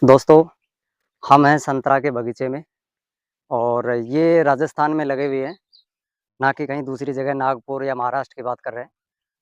दोस्तों, हम हैं संतरा के बगीचे में और ये राजस्थान में लगे हुए हैं, ना कि कहीं दूसरी जगह नागपुर या महाराष्ट्र की बात कर रहे हैं।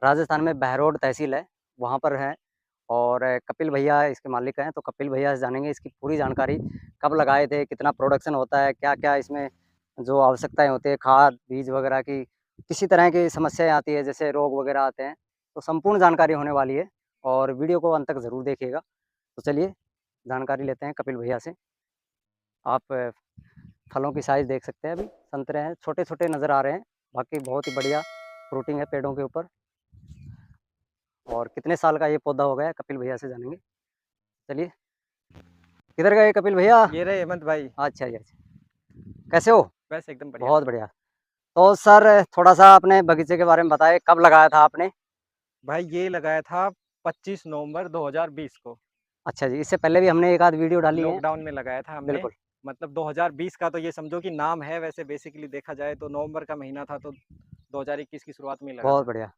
राजस्थान में बहरोड तहसील है, वहाँ पर है और कपिल भैया इसके मालिक हैं, तो कपिल भैया से जानेंगे इसकी पूरी जानकारी, कब लगाए थे, कितना प्रोडक्शन होता है, क्या-क्या इसमें जो आवश्यकताएँ होती है, खाद, बीज वगैरह की, किसी तरह की समस्याएँ आती है, जैसे रोग वगैरह आते हैं, तो संपूर्ण जानकारी होने वाली है और वीडियो को अंत तक ज़रूर देखिएगा। तो चलिए, जानकारी लेते हैं कपिल भैया से। आप फलों की साइज़ देख सकते हैं अभी, संतरे हैं, छोटे-छोटे नज़र आ रहे हैं, बाकी बहुत ही बढ़िया फ्रूटिंग है पेड़ों के ऊपर। और कितने साल का ये पौधा हो गया है, कपिल भैया से जानेंगे। चलिए, किधर गए कपिल भैया? ये रहे हेमंत भाई। अच्छा जी, अच्छा। कैसे हो? बस एकदम बढ़िया। बहुत बढ़िया। तो सर थोड़ा-सा अपने बगीचे के बारे में बताएँ, कब लगाया था आपने? भाई ये लगाया था 25 नवंबर 2020 को। अच्छा जी, इससे पहले भी हमने एक आध वीडियो डाली है। लॉकडाउन में लगाया था हमने। बिल्कुल, मतलब 2020 का तो ये समझो कि नाम है, वैसे बेसिकली देखा जाए तो नवंबर का महीना था, तो 2021 की शुरुआत में ही लगा बहुत था। बढ़िया।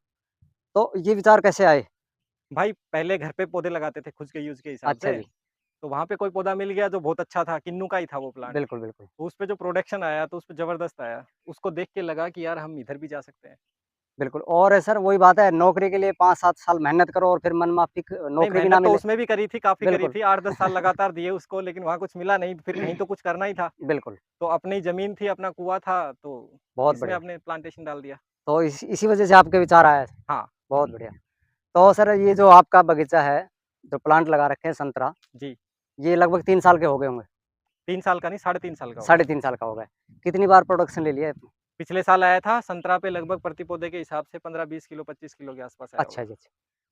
तो ये विचार कैसे आए? भाई पहले घर पे पौधे लगाते थे खुद के यूज़ के हिसाब अच्छा से, जी, तो वहाँ पे कोई पौधा मिल गया जो बहुत अच्छा था, किन्नू का ही था वो प्लांट। बिल्कुल, बिल्कुल। तो उसपे जो प्रोडक्शन आया तो उसपे ज़बरदस्त आया। उसको देख के लगा कि यार हम इधर भी जा सकते हैं। बिल्कुल और सर वही बात है, नौकरी के लिए 5-7 साल मेहनत करो और फिर मनमाफ़िक नहीं, नौकरी भी ना मेहनत तो मिले। उसमें भी करी थी, काफ़ी करी बिल्कुल। थी, 8-10 साल लगातार दिए उसको, लेकिन वहाँ कुछ मिला नहीं, फिर कहीं तो कुछ करना ही था। बिल्कुल, तो अपनी ज़मीन थी, अपना कुआँ था, तो बहुत इसमें बढ़िया। आपने प्लांटेशन डाल दिया। तो इसी वजह से आपके विचार आया है। हाँ, बहुत बढ़िया। तो सर ये जो आपका बगीचा है, जो प्लांट लगा रखे हैं संतरा, जी। ये लगभग 3 साल के हो गए होंगे? 3 साल का नहीं, साढ़े 3 साल का हो साढ़े गया। 3 साल का हो गया। कितनी बार प्रोडक्शन ले लिया है? पिछले साल आया था, संतरा पे लगभग प्रति पौधे के हिसाब से 15-20 किलो, 25 किलो के आसपास आया अच्छा होगा। जी, अच्छा।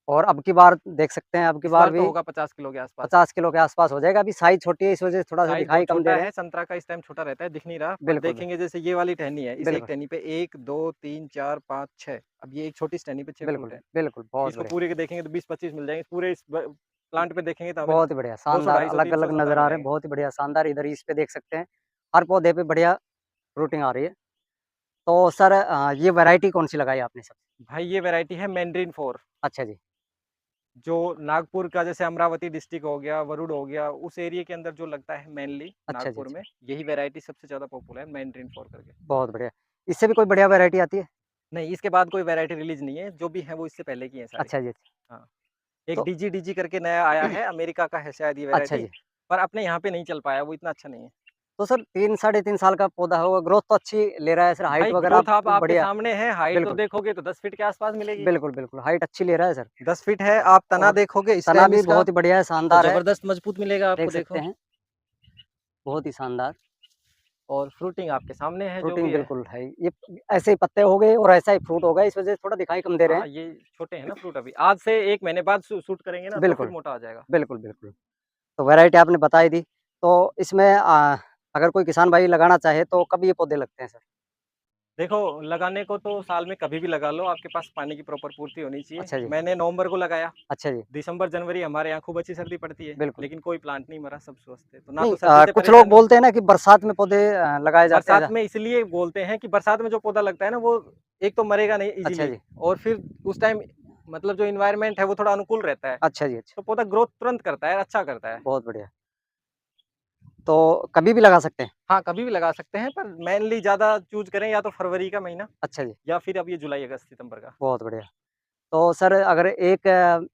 और अब की बार देख सकते हैं, अब की इस बार बार तो भी होगा 50 किलो के आसपास। 50 किलो के आस-पास हो जाएगा। अभी साइज़ छोटी है, इस वजह से थोड़ा-सा साइज़ दिखाई बहुत कम दे छोटा रहे हैं। है, संतरा का इस टाइम छोटा रहता है, दिख नहीं रहा, पर बिल्कुल, देखेंगे जैसे ये वाली टहनी है, इस एक बिल्कुल, टहनी पे 1, 2, 3, 4, 5, 6, अब ये एक छोटी सी टहनी पे 6 फ्रूट बिल्कुल, हैं। बिल्कुल, बहुत इसको बढ़िया। पूरे के देखेंगे तो 20-25 मिल जाएँगे, पूरे इस ब प्लांट पे देखेंगे तो हमें बहुत ही बढ़िया, 200, शानदार 250, अलग-अलग 300 संतरा नज़र आ मिल रहे हैं, जाएँगे। बहुत ही बढ़िया, शानदार इधर इस पे देख सकते हैं। हर पौधे पे बढ़िया फ्रूटिंग आ रही है। तो सर ये वैरायटी कौन-सी लगाई आपने सर? भाई ये वैरायटी है मैंड्रीन 4, अच्छा जी, जो नागपुर का जैसे अमरावती डिस्ट्रिक्ट हो गया, वरुण हो गया, उस एरिया के अंदर जो लगता है मेनली अच्छा जी, नागपुर अच्छा, में, यही वैरायटी सबसे ज़्यादा पॉपुलर है मैंड्रीन 4 करके। बहुत बढ़िया। इससे भी कोई बढ़िया वैरायटी आती है? नहीं, इसके बाद कोई वैरायटी रिलीज़ नहीं है, जो भी है वो इससे पहले की हैं सारी। अच्छा जी, अच्छा। हाँ, एक तो डीजी डीजी करके नया आया है, अमेरिका का है शायद ये अच्छा वैरायटी, जी, पर अपने यहाँ पे नहीं चल पाया, वो इतना अच्छा नहीं है। तो सर 3 साढ़े 3 साल का पौधा होगा, ग्रोथ तो अच्छी ले रहा है सर, हाइट भाई वगैरह ग्रोथ आप तो आपके बढ़िया सामने है, हाइट तो बिल्कुल, देखोगे तो 10 फीट के आस-पास मिलेगी। बिल्कुल, बिल्कुल, हाइट अच्छी ले रहा है सर 10 फीट है, आप तना और देखोगे इस तना टाइम भी इसका, बहुत ही बढ़िया है, तो शानदार है, ज़बरदस्त मजबूत मिलेगा देख आपको सकते देखो। हैं, बहुत ही शानदार। और फ्रूटिंग आपके सामने है जो फ्रूटिंग भी है। बिल्कुल है। ये ऐसे ही पत्ते हो गए और ऐसा ही फ्रूट होगा, इस वजह से थोड़ा दिखाई कम दे रहे हैं। हाँ, ये छोटे हैं ना फ्रूट अभी। आज से 1 महीने बाद शूट करेंगे ना तो फिर बिल्कुल, मोटा आ जाएगा। बिल्कुल, बिल्कुल। तो वैरायटी आपने बता ही दी। तो इसमें अगर कोई किसान भाई लगाना चाहे तो कब ये पौधे लगते हैं सर? देखो, लगाने को तो साल में कभी भी लगा लो, आपके पास पानी की प्रॉपर पूर्ति होनी चाहिए। अच्छा जी, मैंने नवंबर को लगाया, अच्छा जी, दिसंबर, जनवरी हमारे यहाँ खूब अच्छी सर्दी पड़ती है, बिल्कुल। लेकिन कोई प्लांट नहीं मरा, सब स्वस्थ है। तो ना नहीं तो सर्दी से कुछ लोग परेशानी, बोलते हैं ना कि बरसात में पौधे लगाए जाते हैं बरसात में इसलिए बोलते हैं कि बरसात में जो पौधा लगता है ना, वो एक तो मरेगा नहीं अच्छा ईज़िली, जी, और फिर उस टाइम मतलब जो एनवायरनमेंट है वो थोड़ा अनुकूल रहता है, अच्छा जी, अच्छा, तो पौधा ग्रोथ तुरंत करता है, अच्छा करता है। बहुत बढ़िया। तो कभी भी लगा सकते हैं? हाँ, कभी भी लगा सकते हैं, पर मेनली ज़्यादा चूज़ करें या तो फरवरी का महीना अच्छा जी, या फिर अब ये जुलाई, अगस्त, सितंबर का। बहुत बढ़िया। तो सर अगर 1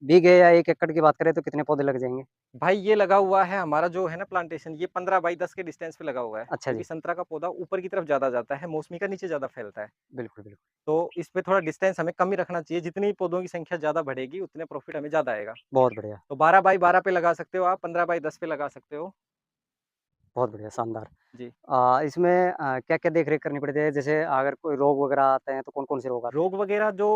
बीघे या 1 एकड़ की बात करें तो कितने पौधे लग जाएँगे? भाई ये लगा हुआ है हमारा जो है ना प्लांटेशन, ये 15 बाई 10 के डिस्टेंस पे लगा हुआ है, अच्छा क्योंकि जी, संतरा का पौधा ऊपर की तरफ ज़्यादा जाता है, मौसमी का नीचे ज़्यादा फैलता है। बिल्कुल, बिल्कुल, तो इस पे थोड़ा डिस्टेंस हमें कम ही रखना चाहिए, जितनी पौधों की संख्या ज़्यादा बढ़ेगी, उतने प्रॉफिट हमें ज़्यादा आएगा। बहुत बढ़िया, तो 12 बाई 12 पे लगा सकते हो आप, 15 बाई 10 पे लगा सकते हो। बहुत बढ़िया, शानदार। जी। इसमें क्या-क्या देख-रेख करनी पड़ती है? जैसे अगर कोई रोग वगैरह आते हैं तो कौन-कौन से रोग आते हैं? रोग वगैरह जो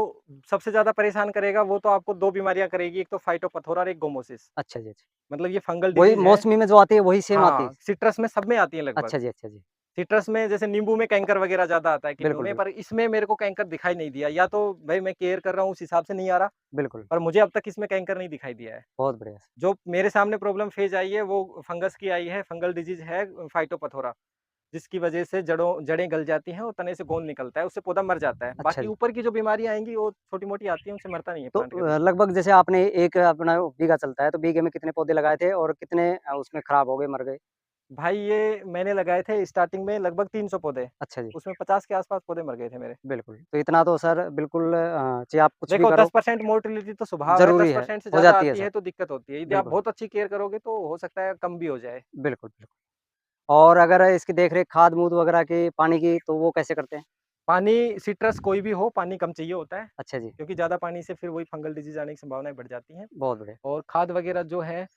सबसे ज़्यादा परेशान करेगा, वो तो आपको 2 बीमारियाँ करेगी, एक तो फाइटोपथोरा और एक गोमोसिस। अच्छा जी, अच्छा। मतलब ये फंगल वही डिजीज़ है। मौसमी में जो आती है वही सेम आती है? हाँ, सिट्रस में सब में आती है लगभग। अच्छा जी, अच्छा जी। सिट्रस में जैसे नींबू में कैंकर वगैरह ज़्यादा आता है किन्नू बिल्कुल, में, बिल्कुल, पर इसमें मेरे को कैंकर दिखाई नहीं दिया, या तो भई मैं केयर कर रहा हूँ उस हिसाब से नहीं आ रहा, बिल्कुल, पर मुझे अब तक इसमें कैंकर नहीं दिखाई दिया है। बहुत बढ़िया। जो मेरे सामने प्रॉब्लम फेज़ आई है वो फंगस की आई है, फंगल डिजीज़ है फाइटोपथोरा। जिसकी वजह से जड़ें गल जाती हैं और तने से गोंद निकलता है, उससे पौधा मर जाता है। अच्छा बाकी जी। ऊपर की जो बीमारियाँ आएँगी वो छोटी-मोटी आती हैं, उनसे मरता नहीं है तो प्लांट कभी। लगभग जैसे आपने एक अपना बीघा चलता है, तो बीघे में कितने पौधे लगाए थे और कितने उसमें खराब हो गए, मर गए? भाई ये मैंने लगाए थे स्टार्टिंग में लगभग 300 पौधे, अच्छा जी, उसमें 50 के आस-पास पौधे मर गए थे मेरे। बिल्कुल। तो इतना तो सर बिल्कुल चाहे आप कुछ भी देखो करो, 10% मोर्टेलिटी तो स्वभाव है, ज़रूरी है, 10% से हो ज़्यादा जाती है आती सर। है तो दिक्कत होती है। यदि आप बिल्कुल, बहुत अच्छी केयर करोगे तो हो सकता है कम भी हो जाए। बिल्कुल, बिल्कुल। और अगर इसकी देख-रेख खाद-मूद वगैरह की, पानी की, तो वो कैसे करते हैं? पानी सिट्रस कोई भी हो, पानी कम चाहिए होता है, अच्छा जी, क्योंकि ज़्यादा पानी से फिर वही फंगल डिजीज़ आने की संभावनाएँ बढ़ जाती हैं। बहुत बढ़िया। और खाद वगैरह जो है,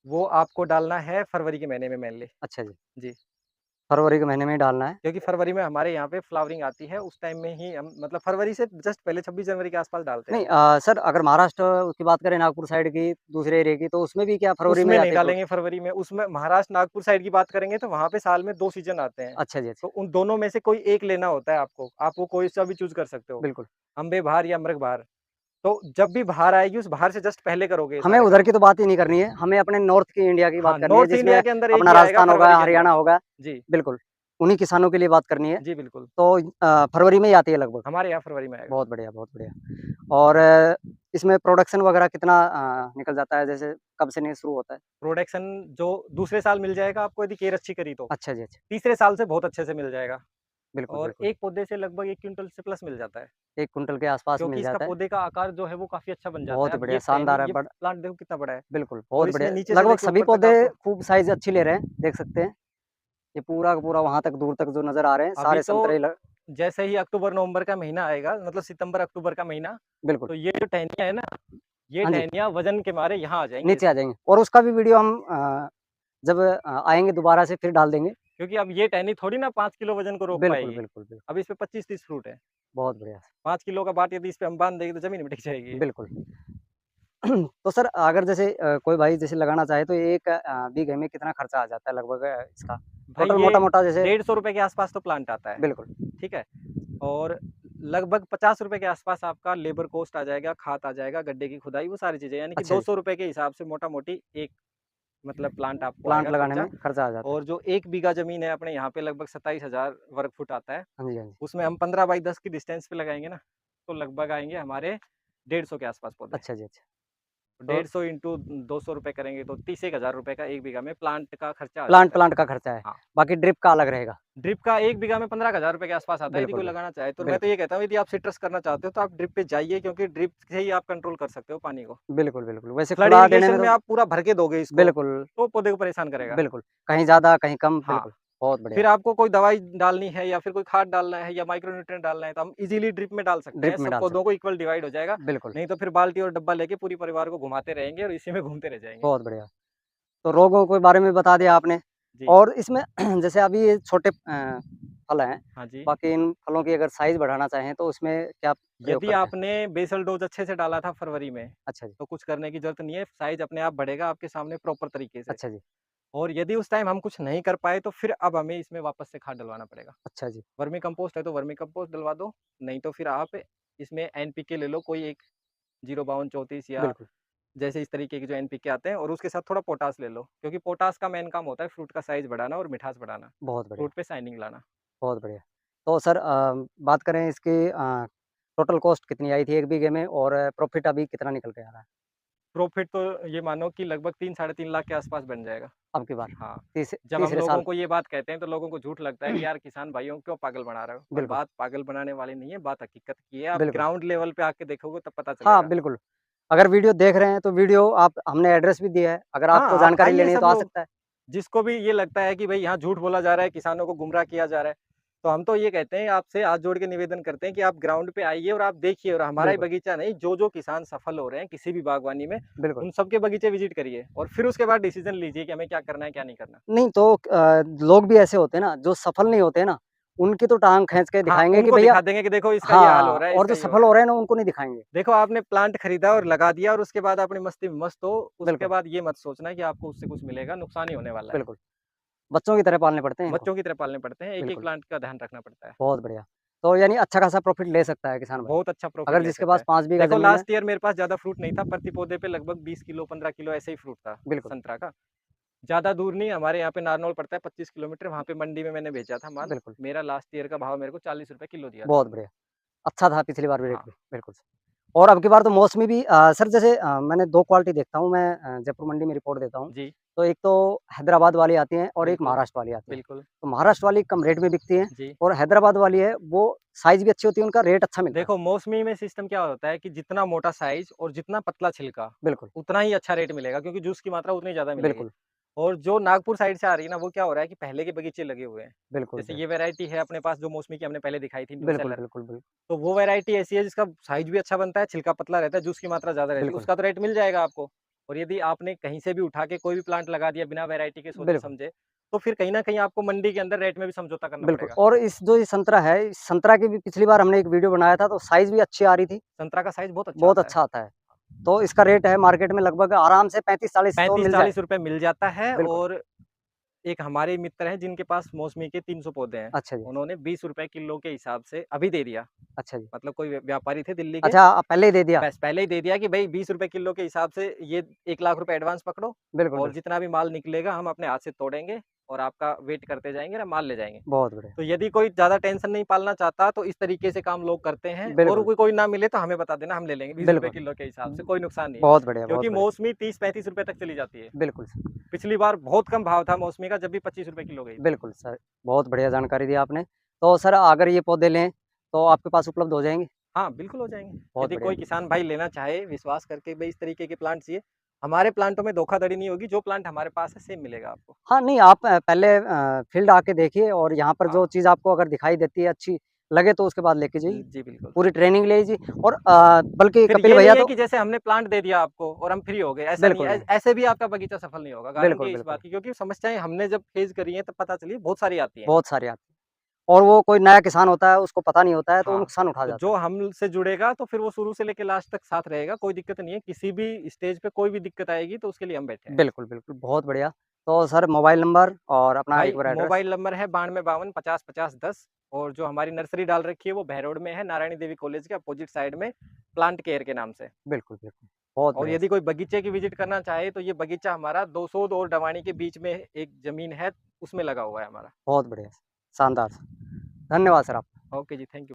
वो आपको डालना है फरवरी के महीने में मेनली। अच्छा जी, जी, फरवरी के महीने में ही डालना है। क्योंकि फरवरी में हमारे यहाँ पे फ्लावरिंग आती है, उस टाइम में ही हम मतलब फरवरी से जस्ट पहले 26 जनवरी के आस-पास डालते हैं नहीं हम। सर अगर महाराष्ट्र की बात करें, नागपुर साइड की, दूसरे एरिया की, तो उसमें भी क्या फरवरी में उसमें नहीं जाती है डालेंगे फरवरी में, उसमें महाराष्ट्र, नागपुर साइड की बात करेंगे तो वहाँ पे साल में 2 सीज़न आते हैं। अच्छा जी, अच्छा। तो उन दोनों में से कोई एक लेना होता है आपको, आप वो कोई सा भी चूज़ कर सकते हो, बिल्कुल। अम्बे बहार या मृग बहार। तो जब भी बहार आएगी, उस बहार से जस्ट पहले करोगे ये हमें सारे उधर काम। की तो बात ही नहीं करनी है, हमें अपने नॉर्थ की इंडिया की बात हाँ, करनी है, नॉर्थ जिसमें इंडिया के अंदर एक अपना ही आएगा राजस्थान होगा, फरवरी के अंदर। हरियाणा होगा, जी, बिल्कुल। उन्हीं किसानों के लिए बात करनी है, जी बिल्कुल। तो फरवरी में ही आती है लगभग। हमारे यहाँ फरवरी में आएगा। बहुत बढ़िया, बहुत बढ़िया। और इसमें प्रोडक्शन वगैरह कितना निकल जाता है, जैसे कब से नहीं शुरू होता है? प्रोडक्शन जो दूसरे साल मिल जाएगा आपको यदि केयर अच्छी करी तो। अच्छा जी, अच्छा। तीसरे साल से बहुत अच्छे से मिल जाएगा बिल्कुल, और बिल्कुल। एक पौधे से लगभग 1 क्विंटल से प्लस मिल जाता है। 1 कुंटल के आसपास मिल क्योंकि इसका जाता है। पौधे का आकार जो है वो काफ़ी अच्छा बन जाता बहुत है। अब बढ़िया, ये टहनी शानदार है ये बट प्लांट देखो कितना बड़ा है बिल्कुल, और बहुत बढ़िया। इसमें नीचे से लगभग लेके सभी ऊपर तक पौधे आप खूब साइज़ अच्छी ले रहे हैं, देख सकते हैं। ये पूरा का पूरा वहाँ तक दूर तक जो नज़र आ रहे हैं, अभी सारे तो संतरे ल जैसे ही अक्टूबर-नवंबर का महीना आएगा मतलब सितंबर-अक्टूबर का महीना, बिल्कुल। तो ये जो टहनियाँ है ना, ये हाँ जी, टहनियाँ वज़न के मारे यहाँ आ जाएँगी नीचे आ ऐसे। जाएँगे और उसका भी वीडियो हम जब आएँगे दोबारा से फिर डाल देंगे। क्योंकि अब ये टहनी थोड़ी ना 5 किलो वज़न को रोक बिल्कुल, पाएगी। बिल्कुल, बिल्कुल। अब इस पे 25-30 फ्रूट है। बहुत बढ़िया, 5 किलो का बाट यदि इस पे हम बाँध देंगे तो ज़मीन में टिक जाएगी ये। बिल्कुल। तो सर अगर जैसे कोई भाई जैसे लगाना चाहे तो एक बीघे में कितना खर्चा आ जाता है लगभग इसका? भाई टोटल ये मोटा-मोटा जैसे 150 के आस-पास तो प्लांट आता है, बिल्कुल। ठीक है? और लगभग 50 के आस-पास आपका लेबर कॉस्ट आ जाएगा, खाद आ जाएगा, गड्ढे की खुदाई वो सारी चीज़ें, यानी कि अच्छा जी, 200 के हिसाब से मोटा-मोटी एक मतलब प्लांट आपको प्लांट आएगा लगाने खर्चा। में खर्चा आ जाता है। और जो 1 बीघा ज़मीन है अपने यहाँ पे लगभग 27,000 वर्ग फुट आता है, हाँ जी, हाँ जी। उसमें हम 15 बाई 10 की डिस्टेंस पे लगाएँगे ना, तो लगभग आएँगे हमारे 150 के आस-पास पौधे। अच्छा जी, अच्छा। तो 150 इंटू 200 करेंगे तो 30,000 का 1 बीघा में प्लांट का खर्चा आ प्लांट जाता है। प्लांट का खर्चा है, हाँ, बाकी ड्रिप का अलग रहेगा। ड्रिप का 1 बीघा में 15,000 के आस-पास आता है यदि बिल्कुल, कोई बिल्कुल। लगाना चाहे तो। मैं तो बिल्कुल, ये कहता हूँ यदि आप सिट्रस करना चाहते हो तो आप ड्रिप पे जाइए क्योंकि ड्रिप से ही आप कंट्रोल कर सकते हो पानी को। बिल्कुल, बिल्कुल। वैसे फ्लड खुला देने इरिगेशन में में तो आप पूरा भर के दोगे इसको, बिल्कुल, तो पौधे को परेशान करेगा। बिल्कुल। कहीं ज़्यादा, कहीं कम, हाँ, बिल्कुल। बहुत बढ़िया। फिर आपको कोई दवाई डालनी है या फिर कोई खाद डालना है या माइक्रो न्यूट्रिएंट डालना है तो हम इज़िली ड्रिप में डाल सकते हैं, ड्रिप में सब डाल पौधों सकते को इक्वल डिवाइड हो जाएगा। हैं। बिल्कुल, नहीं तो फिर बाल्टी और डब्बा लेके पूरी परिवार को घुमाते रहेंगे और इसी में घूमते रह जाएँगे। बहुत बढ़िया। तो रोगों के बारे में बता दिया आपने जी, और इसमें जैसे अभी ये छोटे फल हैं, हाँ जी। बाकी इन फलों की अगर साइज़ बढ़ाना चाहें तो उसमें क्या प्रयोग यदि करते हैं? आपने बेसल डोज़ अच्छे से डाला था फरवरी में, अच्छा जी, तो कुछ करने की ज़रूरत नहीं है, साइज़ अपने आप बढ़ेगा आपके सामने प्रॉपर तरीके से। अच्छा जी, और यदि उस टाइम हम कुछ नहीं कर पाए तो फिर अब हमें इसमें वापस से खाद डलवाना पड़ेगा। अच्छा जी, वर्मी कंपोस्ट है तो वर्मी कंपोस्ट डलवा दो, नहीं तो फिर आप इसमें एनपीके ले लो कोई एक 05234 या बिल्कुल, जैसे इस तरीके के जो एनपीके आते हैं और उसके साथ थोड़ा पोटाश ले लो, क्योंकि पोटाश का मेन काम होता है फ्रूट का साइज़ बढ़ाना और मिठास बढ़ाना, बहुत बढ़िया, फ्रूट पे शाइनिंग लाना। बहुत बढ़िया। तो सर बात करें इसकी टोटल कॉस्ट कितनी आई थी 1 बीघे में और प्रॉफ़िट अभी कितना निकल के आ रहा है? प्रॉफ़िट तो ये मानो कि लगभग 3 साढ़े 3 लाख के आसपास बन जाएगा। अब की बार हाँ, जब हम तीसरे लोगों साल? को ये बात कहते हैं तो लोगों को झूठ लगता है कि यार किसान भाइयों को क्यों पागल बना रहे हो? पर बिल्कुल, बात पागल बनाने वाली नहीं है, बात हकीकत की है। आप बिल्कुल। ग्राउंड लेवल पे आके देखोगे तब पता हाँ, चलेगा। बिल्कुल। अगर वीडियो देख रहे हैं तो वीडियो आप हमने एड्रेस भी दिया है, अगर हाँ, आपको आप जानकारी आइए लेनी है सब तो आ लोग, सकता है। जिसको भी ये लगता है कि भई यहाँ झूठ बोला जा रहा है, किसानों को गुमराह किया जा रहा है, तो हम तो ये कहते हैं आपसे हाथ जोड़ के निवेदन करते हैं कि आप ग्राउंड पे आइए और आप देखिए और हमारा ही बिल्कुल, बगीचा नहीं, जो-जो किसान सफल हो रहे हैं किसी भी बागवानी में, बिल्कुल। उन सबके बगीचे विज़िट करिए और फिर उसके बाद डिसीज़न लीजिए कि हमें क्या करना है, क्या नहीं करना। नहीं तो लोग भी ऐसे होते हैं ना, जो सफल नहीं होते ना, उनकी तो टाँग खींच के हाँ, दिखाएँगे कि उनको भैया दिखा देंगे कि देखो इसका ये हाल हो हाँ, रहा है, और इसका जो ये हो सफल रहा हो है। रहे हैं ना, उनको नहीं दिखाएँगे। देखो आपने प्लांट खरीदा और लगा दिया और उसके बाद अपनी मस्ती में मस्त हो, उसके बिल्कुल, बाद ये मत सोचना कि आपको उससे कुछ मिलेगा, नुकसान ही होने वाला है। बिल्कुल। बच्चों की तरह पालने पड़ते हैं इनको। बच्चों की तरह पालने पड़ते हैं, एक-एक बिल्कुल, प्लांट का ध्यान रखना पड़ता है। बहुत बढ़िया। तो यानी अच्छा खासा प्रॉफ़िट ले सकता है किसान भाई। बहुत अच्छा प्रॉफ़िट अगर ले जिसके सकता पास है। 5 बीघा देखो ज़मीन है लास्ट ईयर मेरे पास ज़्यादा फ्रूट नहीं था, प्रति पौधे पे लगभग 20 किलो, 15 किलो ऐसे ही फ्रूट था, बिल्कुल, संतरा का। ज़्यादा दूर नहीं, हमारे यहाँ पे नारनौल पड़ता है 25 किलोमीटर, वहाँ पे मंडी में मैंने बेचा था माल। बिल्कुल, मेरा लास्ट ईयर का भाव मेरे को ₹40 किलो दिया था बहुत उन्होंने। बढ़िया। अच्छा था पिछली बार भी रेट हाँ, भी, बिल्कुल। और अब की बार तो मौसमी भी सर जैसे मैंने 2 क्वालिटी देखता हूँ मैं जयपुर मंडी में रिपोर्ट देता हूँ। जी, तो एक तो हैदराबाद वाली आती हैं और एक बिल्कुल, महाराष्ट्र वाली आती है। बिल्कुल, तो महाराष्ट्र वाली कम रेट में बिकती है जी। और हैदराबाद वाली है वो साइज़ भी अच्छी होती है, उनका रेट अच्छा मिलता है। देखो मौसमी में सिस्टम क्या होता है कि जितना मोटा साइज़ और जितना पतला छिलका, बिल्कुल, उतना ही अच्छा रेट मिलेगा क्योंकि जूस की मात्रा उतनी ज़्यादा मिलेगी। बिल्कुल, और जो नागपुर साइड से आ रही है ना, वो क्या हो रहा है कि पहले के बगीचे लगे हुए हैं। बिल्कुल, जैसे ये वैरायटी है अपने पास जो मौसमी की हमने पहले दिखाई थी न्यू बिल्कुल, सेलर। बिल्कुल, बिल्कुल, तो वो वैरायटी ऐसी है जिसका साइज़ भी अच्छा बनता है, छिलका पतला रहता है, जूस की मात्रा ज़्यादा रहती है, बिल्कुल, उसका तो रेट मिल जाएगा आपको। और यदि आपने कहीं से भी उठा के कोई भी प्लांट लगा दिया बिना वैरायटी के बिल्कुल, सोचे-समझे, तो फिर कहीं न कहीं आपको मंडी के अंदर रेट में भी समझौता करना बिल्कुल। पड़ेगा। और इस जो ये संतरा है, इस संतरा की भी पिछली बार हमने एक वीडियो बनाया था तो साइज़ भी अच्छी आ रही थी, संतरा का साइज़ बहुत अच्छा बहुत आता है। अच्छा आता है। तो इसका रेट है मार्केट में लगभग आराम से 35-40 तो मिल जाए। 35-40 रुपए मिल जाता है बिल्कुल, और एक हमारे मित्र हैं जिनके पास मौसमी के 300 पौधे हैं। अच्छा जी, उन्होंने ₹20 किलो के हिसाब से अभी दे दिया। अच्छा जी। मतलब कोई व्यापारी थे दिल्ली के, अच्छा पहले ही दे दिया? बस पहले ही दे दिया कि भई ₹20 किलो के हिसाब से ये 1 लाख रुपए एडवांस पकड़ो बिल्कुल, और बिल्कुल। जितना भी माल निकलेगा हम अपने हाथ से तोड़ेंगे और आपका वेट करते जाएँगे और माल ले जाएँगे। बहुत बढ़िया। तो यदि कोई ज़्यादा टेंशन नहीं पालना चाहता तो इस तरीके से काम लोग करते हैं और बिल्कुल, कोई कोई ना मिले तो हमें बता देना हम ले लेंगे ₹20 बिल्कुल। किलो के हिसाब से, कोई नुकसान नहीं है। बहुत बढ़िया, बहुत क्योंकि बढ़िया। मौसमी 30-35 रुपए तक चली जाती है। बिल्कुल सर, पिछली बार बहुत कम भाव था मौसमी का जब भी ₹25 किलो गई थी। बिल्कुल सर, बहुत बढ़िया जानकारी दी आपने। तो सर अगर ये पौधे लें, तो आपके पास उपलब्ध हो जाएँगे? हाँ, बिल्कुल हो जाएँगे। बहुत यदि बढ़िया। कोई किसान भाई लेना चाहे विश्वास करके भई इस तरीके के प्लांट चाहिए, हमारे प्लांटों में धोखाधड़ी नहीं होगी, जो प्लांट हमारे पास है सेम मिलेगा आपको। हाँ, नहीं आप पहले फ़ील्ड आके देखिए और यहाँ पर जो हाँ, चीज़ आपको अगर दिखाई देती है अच्छी लगे तो उसके बाद लेके जाइए। जी बिल्कुल। पूरी ट्रेनिंग ले लीजिए और बल्कि फिर कपिल ये भैया नहीं है तो कि जैसे हमने प्लांट दे दिया आपको और हम फ्री हो गए, ऐसा नहीं बिल्कुल है। नहीं। ऐसे भी आपका बगीचा सफल नहीं होगा, गारंटी बिल्कुल, है इस बिल्कुल। बात की क्योंकि समस्याएँ हमने जब फेस करी हैं तब पता चली बहुत सारी आती हैं। बहुत सारे आते हैं और वो कोई नया किसान होता है, उसको पता नहीं होता है, तो वो हाँ, नुकसान उठा तो जाता जो है। हमसे जुड़ेगा तो फिर वो शुरू से लेके लास्ट तक साथ रहेगा, कोई दिक्कत नहीं है। किसी भी स्टेज पे कोई भी दिक्कत आएगी तो उसके लिए हम बैठे हैं। बिल्कुल, बिल्कुल, बहुत बढ़िया। तो सर मोबाइल नंबर और अपना एक भाई बार एड्रेस मोबाइल नंबर है 9252 50 50 10 और जो हमारी नर्सरी डाल रखी है वो भैरोड में है, नारायणी देवी कॉलेज के अपोजिट साइड में, प्लांट केयर के नाम से। बिल्कुल, बिल्कुल। बहुत और बढ़िया यदि सर। कोई बगीचे की विज़िट करना चाहे तो ये बगीचा हमारा 200 और डवानी के बीच में एक ज़मीन है, उसमें लगा हुआ है हमारा। बहुत बढ़िया, शानदार। धन्यवाद सर आपका। ओके जी, थैंक यू।